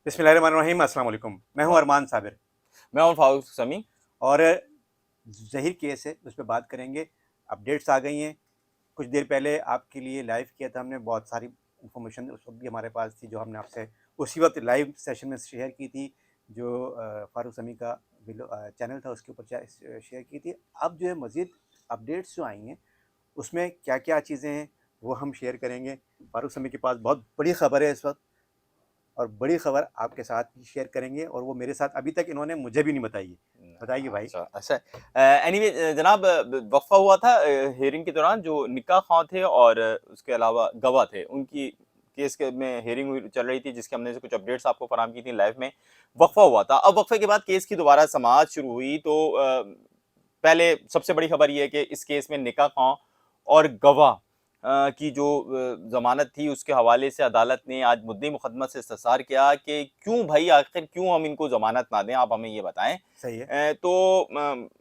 बिस्मिल्लाहिर्रहमानिर्रहीम। अस्सलाम वालेकुम। मैं हूं अरमान साबिर मैं हूं फारूक समी। और ज़हीर केस है, उस पर बात करेंगे। अपडेट्स आ गई हैं। कुछ देर पहले आपके लिए लाइव किया था हमने, बहुत सारी इन्फॉर्मेशन उस वक्त भी हमारे पास थी जो हमने आपसे उसी वक्त लाइव सेशन में शेयर की थी, जो फारूक समी का चैनल था उसके ऊपर शेयर की थी। अब जो है मज़ीद अपडेट्स जो आई हैं उसमें क्या क्या चीज़ें हैं वो हम शेयर करेंगे। फारूक समी के पास बहुत बड़ी ख़बर है इस वक्त, और बड़ी खबर आपके साथ भी शेयर करेंगे, और वो मेरे साथ अभी तक इन्होंने मुझे भी नहीं बताई है। बताइए भाई। अच्छा अच्छा। एनीवे जनाब, वक्फा हुआ था हेयरिंग के दौरान। जो निकाह ख्वां थे और उसके अलावा गवाह थे, उनकी केस के में हेयरिंग चल रही थी, जिसके हमने से कुछ अपडेट्स आपको फराहम की थी लाइव में। वक्फा हुआ था। अब वक्फे के बाद केस की दोबारा समाअत शुरू हुई तो पहले सबसे बड़ी खबर यह है कि इस केस में निकाह ख्वां और गवाह की जो जमानत थी उसके हवाले से अदालत ने आज मुद्दई मुकदमा से इस्तफसार किया कि क्यों भाई, आखिर क्यों हम इनको जमानत ना दें, आप हमें ये बताएं। सही है। तो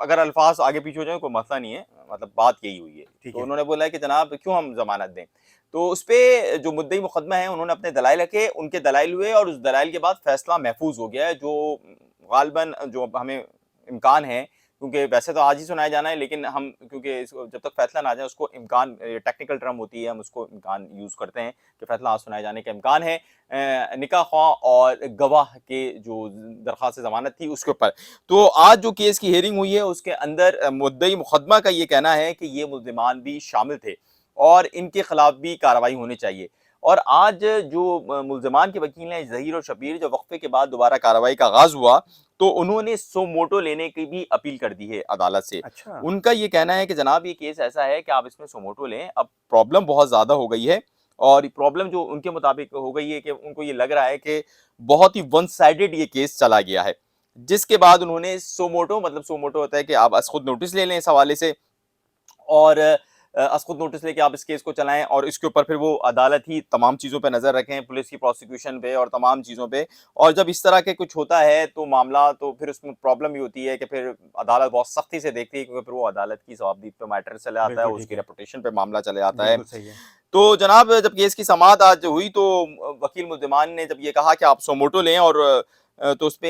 अगर अल्फाज आगे पीछे हो जाए कोई मसला नहीं है, मतलब बात यही हुई है। ठीक तो है। उन्होंने बोला है कि जनाब क्यों हम जमानत दें। तो उस पे जो मुद्दई मुकदमा है उन्होंने अपने दलाइल रखे, उनके दलाइल हुए और उस दलाइल के बाद फैसला महफूज हो गया है। जो गालबन जो हमें इम्कान है, क्योंकि वैसे तो आज ही सुनाया जाना है, लेकिन हम क्योंकि जब तक फैसला ना आ जाए उसको इम्कान, टेक्निकल टर्म होती है, हम उसको इम्कान यूज़ करते हैं कि फैसला आज सुनाए जाने का इम्कान है। निकाह ख्वां और गवाह के जो दरख्वास्त ज़मानत थी उसके ऊपर। तो आज जो केस की हेयरिंग हुई है उसके अंदर मुद्दई मुकदमा का ये कहना है कि ये मुल्ज़िमान भी शामिल थे और इनके खिलाफ भी कार्रवाई होनी चाहिए। और आज जो मुल्ज़िमान के वकील हैं ज़हीर और शबीर, जो वक्फे के बाद दोबारा कार्रवाई का आगाज़ हुआ तो उन्होंने सो मोटो लेने की भी अपील कर दी है अदालत से। अच्छा। उनका ये कहना है कि जनाब ये केस ऐसा है कि आप इसमें सो मोटो लें, अब प्रॉब्लम बहुत ज़्यादा हो गई है। और प्रॉब्लम जो उनके मुताबिक हो गई है कि उनको ये लग रहा है कि बहुत ही वन साइडेड ये केस चला गया है। जिसके बाद उन्होंने सो मोटो, मतलब सो मोटो होता है कि आप खुद नोटिस ले लें इस हवाले से, और खुद नोटिस लेके आप इस केस को चलाएं और इसके ऊपर फिर वो अदालत ही तमाम चीज़ों पे नज़र रखें, पुलिस की प्रोसिक्यूशन पे और तमाम चीज़ों पे। और जब इस तरह के कुछ होता है तो मामला, तो फिर उसमें प्रॉब्लम ये होती है कि फिर अदालत बहुत सख्ती से देखती है, क्योंकि फिर वो अदालत की जवाबदीद पे मैटर चले आता है, बिल्कुल ठीक उसकी है। रेपुटेशन पे मामला चले आता है। बिल्कुल सही है। तो जनाब जब केस की समाअत आज हुई तो वकील मुल्ज़िमान ने जब ये कहा कि आप सोमोटो लें, और तो उसपे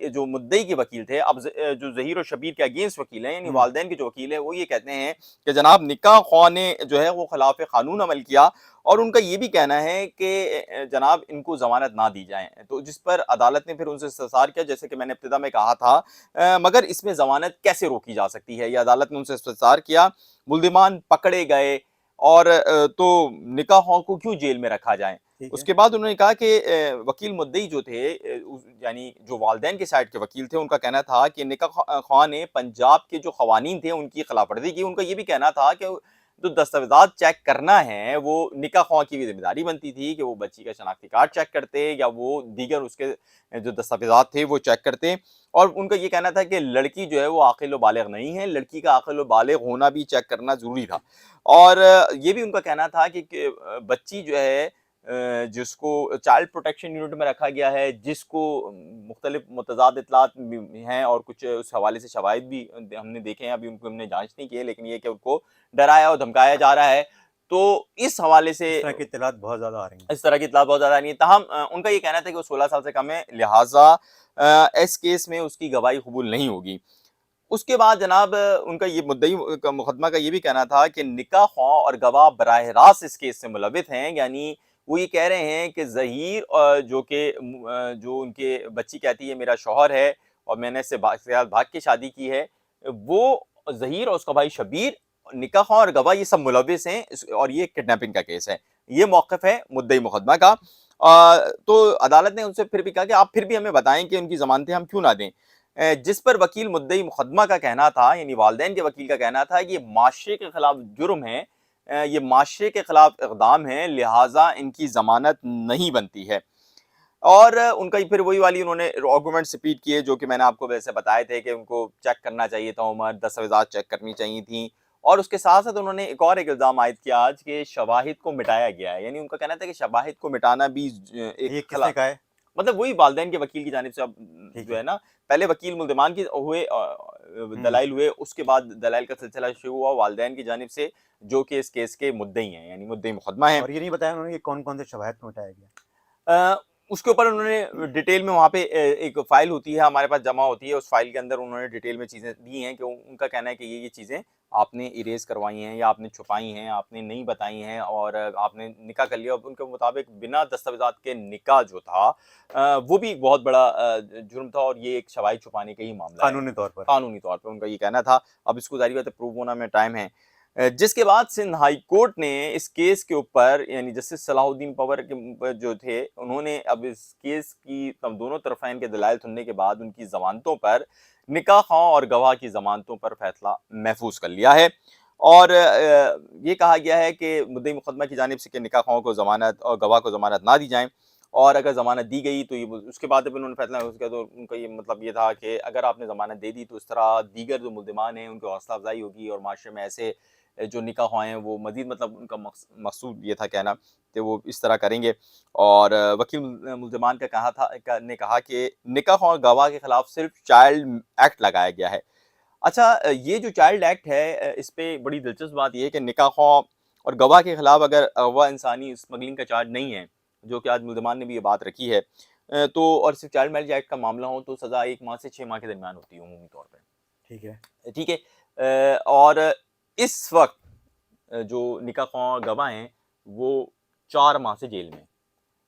जो मुद्दई के वकील थे, अब जो ज़हीर और शबीर के अगेंस्ट वकील हैं, यानी हम्म। वालिदैन के जो वकील हैं, वो ये कहते हैं कि जनाब निकाह ख्वां ने जो है वो खिलाफ कानून अमल किया। और उनका ये भी कहना है कि जनाब इनको जमानत ना दी जाए। तो जिस पर अदालत ने फिर उनसे इस्तफसार किया, जैसे कि मैंने इब्तिदा में कहा था, मगर इसमें जमानत कैसे रोकी जा सकती है, ये अदालत ने उनसे इस्तफसार किया। मुल्ज़िमान पकड़े गए और तो निकाह ख्वां को क्यों जेल में रखा जाए। ठीक है। उसके बाद उन्होंने कहा कि वकील मुद्दई जो थे, यानी जो वालिदैन के साइड के वकील थे, उनका कहना था कि निकाह ख्वां ने पंजाब के जो कवानीन थे उनकी खिलाफवर्जी की। उनका ये भी कहना था कि जो दस्तावेजात चेक करना है वो निकाह ख्वां की भी जिम्मेदारी बनती थी, कि वो बच्ची का शनाख्ती कार्ड चेक करते या वो दीगर उसके जो दस्तावेजात थे वो चेक करते। और उनका ये कहना था कि लड़की जो है वो आक़िल व बालिग़ नहीं है, लड़की का आक़िल व बालिग़ होना भी चेक करना ज़रूरी था। और ये भी उनका कहना था कि बच्ची जो है, जिसको चाइल्ड प्रोटेक्शन यूनिट में रखा गया है, जिसको मुख्तलिफ मुतज़ाद इत्तलात हैं और कुछ उस हवाले से शवाहिद भी हमने देखे हैं, अभी उनको हमने जांच नहीं की है, लेकिन ये कि उनको डराया और धमकाया जा रहा है। तो इस हवाले से इस तरह की इत्तलात बहुत ज़्यादा आ रही हैं। इस तरह की इत्तलात बहुत ज़्यादा नहीं है। ताहम उनका ये कहना था कि वो 16 साल से कम है, लिहाजा इस केस में उसकी गवाही कबूल नहीं होगी। उसके बाद जनाब उनका ये मुद्दई का मुकदमा का ये भी कहना था कि निकाह ख्वां और गवाह बराह रास्त इस केस से मुलवित हैं। यानी वो ये कह रहे हैं कि ज़हीर जो उनके बच्ची कहती है मेरा शौहर है और मैंने इससे भाग के शादी की है, वो ज़हीर और उसका भाई शबीर, निकाह ख्वां और गवाह ये सब मुलविस हैं और ये किडनैपिंग का केस है। ये मौक़िफ़ है मुद्दई मुकदमा का। तो अदालत ने उनसे फिर भी कहा कि आप फिर भी हमें बताएं कि उनकी ज़मानतें हम क्यों ना दें। जिस पर वकील मुद्दई मुकदमा का कहना था, यानी वालिदैन के वकील का कहना था कि ये माशरे के खिलाफ जुर्म है, ये माशरे के खिलाफ इक़दाम है, लिहाजा इनकी ज़मानत नहीं बनती है। और उनका फिर वही वाली उन्होंने आर्गुमेंट्स रिपीट किए जो कि मैंने आपको वैसे बताए थे, कि उनको चेक करना चाहिए था उम्र, दस्तावेज़ात चेक करनी चाहिए थी। और उसके साथ-साथ उन्होंने एक इल्ज़ाम आयद किया आज कि शवाहिद को मिटाया गया है। यानी उनका कहना था कि शवाहिद को मिटाना भी एक ये खिला किसने कहा है? मतलब वही वालिदैन के वकील की जानिब से। अब ठीक जो है। है ना, पहले वकील मुल्ज़िमान की हुए, हम्म। दलाइल हुए, उसके बाद दलाइल का सिलसिला शुरू हुआ वालिदैन की जानिब से, जो कि इस केस के मुद्दई हैं, यानी मुद्दई मुकदमा है। और ये नहीं बताया उन्होंने कि कौन कौन से शवाहिद को मिटाया गया? अ, उसके ऊपर उन्होंने डिटेल में वहाँ पे एक फाइल होती है हमारे पास जमा होती है, उस फाइल के अंदर उन्होंने डिटेल में चीज़ें दी हैं कि उनका कहना है कि ये चीज़ें आपने इरेज करवाई हैं या आपने छुपाई हैं, आपने नहीं बताई हैं और आपने निकाह कर लिया। और उनके मुताबिक बिना दस्तावेज़ात के निकाह जो था वो भी एक बहुत बड़ा जुर्म था और ये एक शवाही छुपाने का ही मामला है। कानूनी तौर पर। कानूनी तौर पे उनका ये कहना था। अब इसको ज़ाहिर बात है प्रूव होना में टाइम है। जिसके बाद सिंध हाई कोर्ट ने इस केस के ऊपर यानी जस्टिस सलाहुद्दीन पवर के जो थे उन्होंने अब इस केस की तब दोनों तरफ़ैन के दलाइल सुनने के बाद उनकी ज़मानतों पर निकाह ख़्वाह और गवाह की ज़मानतों पर फैसला महफूज कर लिया है। और ये कहा गया है कि मुद्दई मुकदमा की जानिब से कि निकाह ख़्वाह को ज़मानत और गवाह को ज़मानत ना दी जाए और अगर ज़मानत दी गई तो ये उसके बाद जब उन्होंने फैसला महफूज किया तो उनका ये मतलब ये था कि अगर आपने ज़मानत दे दी तो इस तरह दीगर जो मुल्ज़िमान हैं उनकी हौसला अफ़ज़ाई होगी और माशरे में ऐसे जो निकाह ख़्वाह हैं वो मज़ीद मतलब उनका मकसूद ये था कहना कि वो इस तरह करेंगे। और वकील मुल्ज़िमान का ने कहा कि निकाह ख़्वाह और गवाह के खिलाफ सिर्फ चाइल्ड एक्ट लगाया गया है। अच्छा, ये जो चाइल्ड एक्ट है इस पे बड़ी दिलचस्प बात ये है कि निकाह ख़्वाह और गवाह के खिलाफ अगर अगवा इंसानी स्मगलिंग का चार्ज नहीं है, जो कि आज मुल्ज़िमान ने भी ये बात रखी है, तो और सिर्फ चाइल्ड मैरिज एक्ट का मामला हो तो सज़ा 1 माह से 6 माह के दरमियान होती है उमूमी तौर पे। ठीक है। ठीक है। और इस वक़्त जो निकाह ख़्वाह और गवाह हैं, वो 4 माह से जेल में।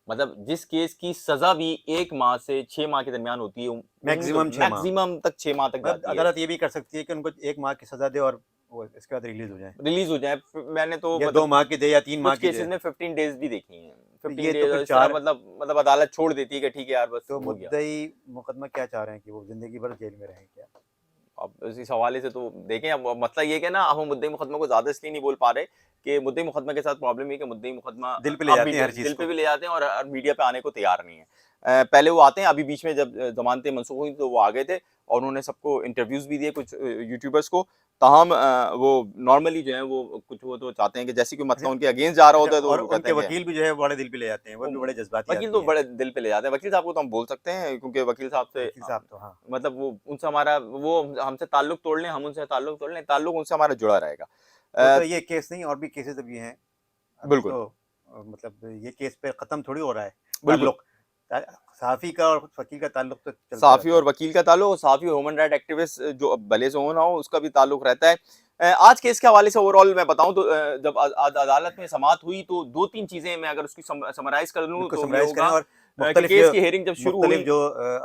मतलब जिस केस की सज़ा भी 1 माह से 6 माह के दरमियान होती है, मैक्सिमम 6 माह। मैक्सिमम तक 6 माह तक मतलब जाती है। अदालत ये भी कर सकती है कि उनको 1 माह की सज़ा दे और वो इसके बाद रिलीज़ हो जाएँ। रिलीज़ हो जाए। मैंने तो या 2 मतलब माह की दे या 3 माह कुछ की दे। केसेज़ में 15 डेज़ भी देखी हैं। तो 15 ये तो डेज़ और फिर इस तरह 4। मतलब अदालत छोड़ देती है कि ठीक है यार बस तो हो गया। मुद्दई मुकदमा क्या चाह रहे हैं कि वो ज़िंदगी भर जेल में रहें क्या? अब इस हवाले से तो देखें, अब मसला ये है कि ना अब हम मुद्दई मुकदमा को ज़्यादा इसलिए नहीं बोल पा रहे कि मुद्दई मुकदमा के साथ प्रॉब्लम ये है कि मुद्दई मुकदमा दिल पे ले अब जाते हैं मीडिया हर चीज़ दिल पे को। भी ले जाते हैं और मीडिया पे आने को तैयार नहीं है। पहले वो आते हैं, अभी बीच में जब ज़मानतें मनसूख हुई तो वो आ गए थे और उन्होंने सबको इंटरव्यूज़ भी दिए कुछ यूट्यूबर्स को। ताहम वो नॉर्मली जो है वो कुछ वो तो चाहते हैं कि जैसे कोई अच्छा। मतलब उनके अगेंस्ट जा रहा अच्छा, होता है तो और वो कहते उनके हैं कि वकील भी जो है बड़े दिल पे ले जाते हैं, वो भी बड़े जज़्बाती वकील आदमी तो हैं। बड़े दिल पे ले जाते हैं। वकील साहब को तो हम बोल सकते हैं क्योंकि वकील साहब से वकील साहब तो हाँ। मतलब वो उनसे हमारा वो हमसे ताल्लुक तोड़ लें, हम उनसे ताल्लुक तोड़ लें, ताल्लुक उनसे हमारा जुड़ा रहेगा। तो अ, ये केस नहीं, और भी केसेज़ अभी हैं। अभी बिल्कुल, तो मतलब ये केस पे ख़त्म थोड़ी हो रहा है बिल्कुल। ताल्लुक। सहाफ़ी का और वकील का ताल्लुक तो चलता सहाफ़ी रहता और है। वकील का ताल्लुक और सहाफ़ी और ह्यूमन राइट एक्टिविस्ट जो अब भले से हो ना हो उसका भी ताल्लुक रहता है। आज केस के हवाले से ओवरऑल मैं बताऊँ तो जब अदालत में समाअत हुई तो 2-3 चीज़ें मैं अगर उसकी समराइज़ कर लूँ बिल्कुल तो ये समराइज़ करें होगा और कि मुख्तलिफ़ केस जो की हियरिंग जब शुरू हुई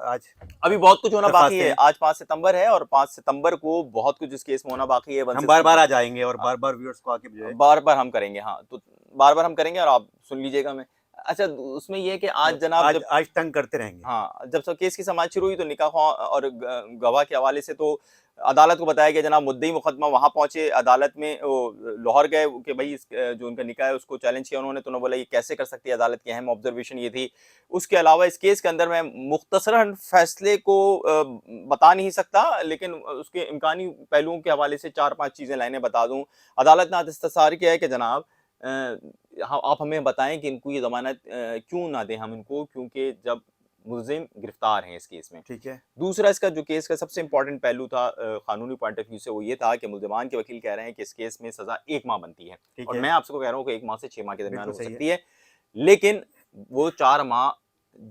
आज अभी बहुत कुछ होना बाकी दरख़्वास्तें है। हैं, आज 5 सितंबर है और 5 सितंबर को बहुत कुछ इस केस में होना बाकी है। 1 हम से बार-बार 7 आ जाएँगे और अ, बार-बार व्यूअर्स को आके जो है बार-बार हम करेंगे, हाँ, तो बार-बार हम करेंगे और आप सुन लीजिएगा मैं। अच्छा, उसमें ये है कि आज जनाब आज जब आज तंग करते रहेंगे। हाँ, जब सब केस की समाअत शुरू हुई तो निकाह ख्वाह और गवाह के हवाले से तो अदालत को बताया गया, जनाब मुद्दई मुकदमा वहाँ पहुँचे अदालत में, वो लाहौर गए कि भई जो उनका निकाह है उसको चैलेंज किया उन्होंने, तो उन्होंने बोला ये कैसे कर सकती है, अदालत की अहम ऑब्जर्वेशन ये थी। उसके अलावा इस केस के अंदर मैं मुख्तसरन फैसले को बता नहीं सकता, लेकिन उसके इम्कानी पहलुओं के हवाले से 4-5 चीज़ें लाइनें बता दूँ। अदालत ने आज इस्तफ़सार किया है कि जनाब आप हमें बताएँ कि इनको ये ज़मानत क्यों ना दें हम इनको, क्योंकि जब मुल्ज़िम गिरफ्तार हैं इस केस में। ठीक है, दूसरा इसका जो केस का सबसे इम्पोर्टेंट पहलू था कानूनी पॉइंट ऑफ व्यू से, वो ये था कि मुल्ज़िमान के वकील कह रहे हैं कि इस केस में सज़ा 1 माह बनती है ठीक और है, मैं आपसे को कह रहा हूँ कि 1 माह से 6 माह के दरमियान बिल्कुल हो सही है। सकती है। लेकिन वो 4 माह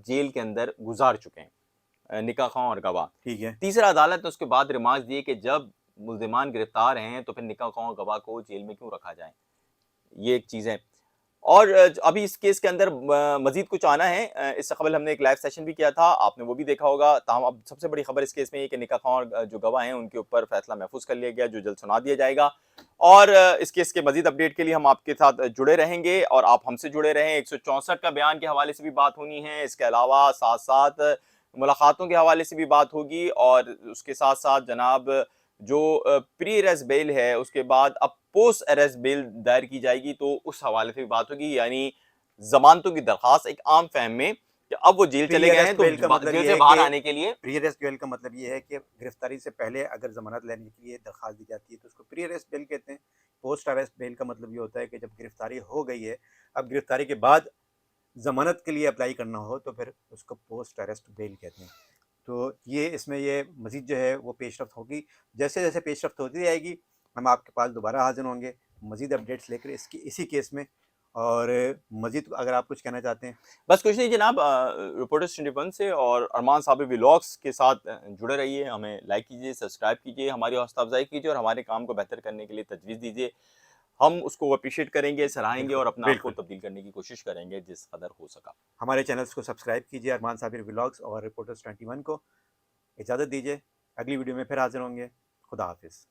जेल के अंदर गुज़ार चुके हैं निकाह ख़्वाह और गवाह। ठीक है, तीसरा, अदालत ने उसके बाद रिमार्क्स दिए कि जब मुल्ज़िमान गिरफ्तार हैं तो फिर निकाह ख़्वाह और गवाह को जेल में क्यों रखा जाए? ये एक चीज़ है। और अभी इस केस के अंदर मज़ीद कुछ आना है। इससे कबल हमने एक लाइव सेशन भी किया था, आपने वो भी देखा होगा। ताहम अब सबसे बड़ी खबर इस केस में ये है कि निकाह ख़्वाह और जो गवाह हैं उनके ऊपर फैसला महफूज़ कर लिया गया, जो जल्द सुना दिया जाएगा। और इस केस के मज़ीद अपडेट के लिए हम आपके साथ जुड़े रहेंगे और आप हमसे जुड़े रहें। 164 का बयान के हवाले से भी बात होनी है, इसके अलावा साथ-साथ मुलाकातों के हवाले से भी बात होगी और उसके साथ-साथ जनाब जो प्री अरेस्ट बेल है, उसके बाद अब पोस्ट अरेस्ट बेल दायर की जाएगी, तो उस हवाले से भी बात होगी। यानी ज़मानतों की दरख्वास्त एक आम फ़हम में कि अब वो जेल प्री चले गए हैं, अरेस्ट तो बेल का मतलब जेल ये से है बाहर कि आने के लिए प्री अरेस्ट बेल का मतलब ये है कि गिरफ्तारी से पहले अगर ज़मानत लेने के लिए दरख्वास्त दी जाती है तो उसको प्री अरेस्ट बेल कहते हैं। पोस्ट अरेस्ट बेल का मतलब ये होता है कि जब गिरफ्तारी हो गई है, अब गिरफ्तारी के बाद ज़मानत के लिए अप्लाई करना हो तो फिर उसको पोस्ट अरेस्ट बेल कहते हैं। तो ये इसमें ये मज़ीद जो है वो पेशरफ़्त होगी। जैसे-जैसे पेशरफ़्त होती जाएगी, हम आपके पास दोबारा हाज़िर होंगे, मज़ीद अपडेट्स लेकर इसी केस में। और मज़ीद अगर आप कुछ कहना चाहते हैं? बस कुछ नहीं जनाब, रिपोर्टर्स 21 से और अरमान साहब व्लॉग्स के साथ जुड़े रहिए। हमें लाइक कीजिए, सब्सक्राइब कीजिए, हमारी हौसला अफ़ज़ाई कीजिए और हमारे काम को बेहतर करने के लिए तजवीज़ दीजिए। हम उसको एप्रिशिएट करेंगे, सराहेंगे बिल्कुल, और अपने आप को बिल्कुल। तब्दील करने की कोशिश करेंगे जिस कदर हो सका। हमारे चैनल्स को सब्सक्राइब कीजिए, अरमान साबिर व्लॉग्स और रिपोर्टर्स 21 को। इजाज़त दीजिए, अगली वीडियो में फिर हाज़िर होंगे। खुदा हाफ़िज़।